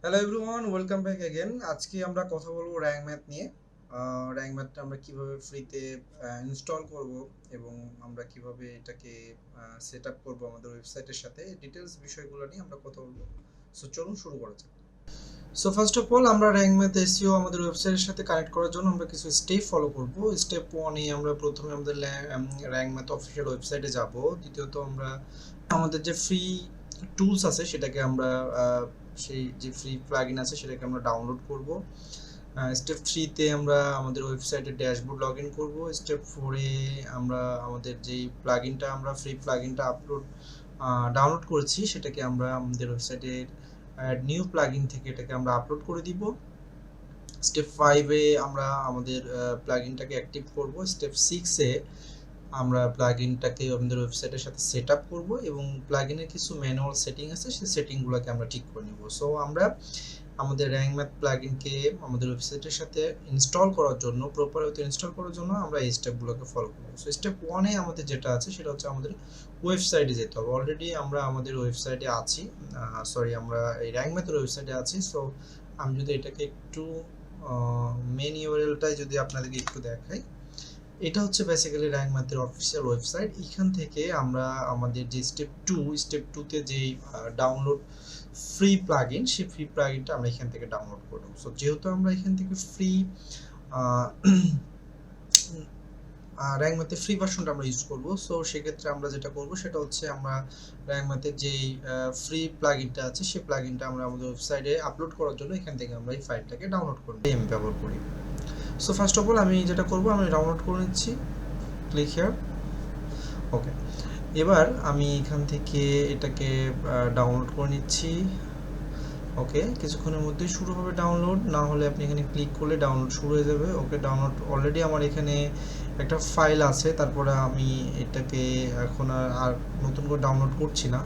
Hello everyone, welcome back again. আজকে আমরা কথা বলবো র্যাঙ্ক ম্যাথ নিয়ে। র্যাঙ্ক ম্যাথটা আমরা কিভাবে ফ্রিতে ইনস্টল করব এবং আমরা কিভাবে এটাকে সেট আপ করবো আমাদের ওয়েবসাইটের সাথে, ডিটেলস বিষয়গুলো নিয়ে আমরা কথা বলবো। সো চলুন শুরু করা যাক। সো ফার্স্ট অফ অল আমরা র্যাঙ্ক ম্যাথ এসইও আমাদের ওয়েবসাইটের সাথে কানেক্ট করার জন্য আমরা কিছু স্টেপ ফলো করব। স্টেপ ওয়ানে আমরা প্রথমে আমাদের র্যাঙ্ক ম্যাথ অফিসিয়াল ওয়েবসাইটে যাব। দ্বিতীয়ত আমরা আমাদের যে ফ্রি টুলস আছে সেটাকে আমরা সেই যে ফ্রি প্লাগইন আছে সেটাকে আমরা ডাউনলোড করব। স্টেপ থ্রিতে আমরা আমাদের ওয়েবসাইটের ড্যাশবোর্ড লগ ইন করবো। স্টেপ ফোরে আমরা আমাদের যেই প্লাগইনটা আমরা ফ্রি প্লাগইনটা ডাউনলোড করেছি সেটাকে আমরা আমাদের ওয়েবসাইটের নিউ প্লাগইন থেকে এটাকে আমরা আপলোড করে দিব। স্টেপ ফাইভে আমরা আমাদের প্লাগইনটাকে অ্যাক্টিভ করব। স্টেপ সিক্সে আমরা প্লাগইনটাকে আমাদের ওয়েবসাইটের সাথে সেট আপ করবো এবং প্লাগইনের কিছু ম্যানুয়াল সেটিং আছে সেই সেটিংগুলোকে আমরা ঠিক করে নিব। সো আমরা আমাদের র্যাঙ্ক ম্যাথ প্লাগইনকে আমাদের ওয়েবসাইটের সাথে ইনস্টল করার জন্য, প্রপার ওয়েতে ইনস্টল করার জন্য আমরা এই স্টেপগুলোকে ফলো করব। সো স্টেপ ওয়ানে আমাদের যেটা আছে সেটা হচ্ছে আমাদের ওয়েবসাইটে যেতে হবে। অলরেডি আমরা আমাদের ওয়েবসাইটে আছি, আমরা এই র্যাঙ্ক ম্যাথের ওয়েবসাইটে আছি। সো আমি যদি এটাকে একটু মেন ইউআরএলটাই যদি আপনাদেরকে একটু দেখাই, এটা হচ্ছে বেসিক্যালি র্যাঙ্ক ম্যাথের অফিসিয়াল ওয়েবসাইট। এখান থেকে আমরা আমাদের যে স্টেপ টুতে যেই ডাউনলোড ফ্রি প্লাগইন, সেই ফ্রি প্লাগইনটা আমরা এখান থেকে ডাউনলোড করব। সো যেহেতু আমরা এখান থেকে ফ্রি র্যাঙ্ক ম্যাথের ফ্রি ভার্সনটা আমরা ইউজ করব। সো সেক্ষেত্রে আমরা যেটা করব সেটা হচ্ছে আমরা র্যাঙ্ক ম্যাথের যেই ফ্রি প্লাগইনটা আছে সেই প্লাগইনটা আমরা আমাদের ওয়েবসাইটে আপলোড করার জন্য এখান থেকে আমরা এই ফাইলটাকে ডাউনলোড করব, আমি ব্যবহার করি। সো ফার্স্ট অফ অল আমি যেটা করব, আমি ডাউনলোড করে নিচ্ছি, ক্লিক হিয়ার। ওকে, এবার আমি এখান থেকে এটাকে ডাউনলোড করে নিচ্ছি। ওকে, কিছুক্ষণের মধ্যেই শুরু হবে ডাউনলোড, না হলে আপনি এখানে ক্লিক করলে ডাউনলোড শুরু হয়ে যাবে। ওকে, ডাউনলোড অলরেডি আমার এখানে একটা ফাইল আছে, তারপরে আমি এটাকে এখন আর নতুন করে ডাউনলোড করছি না।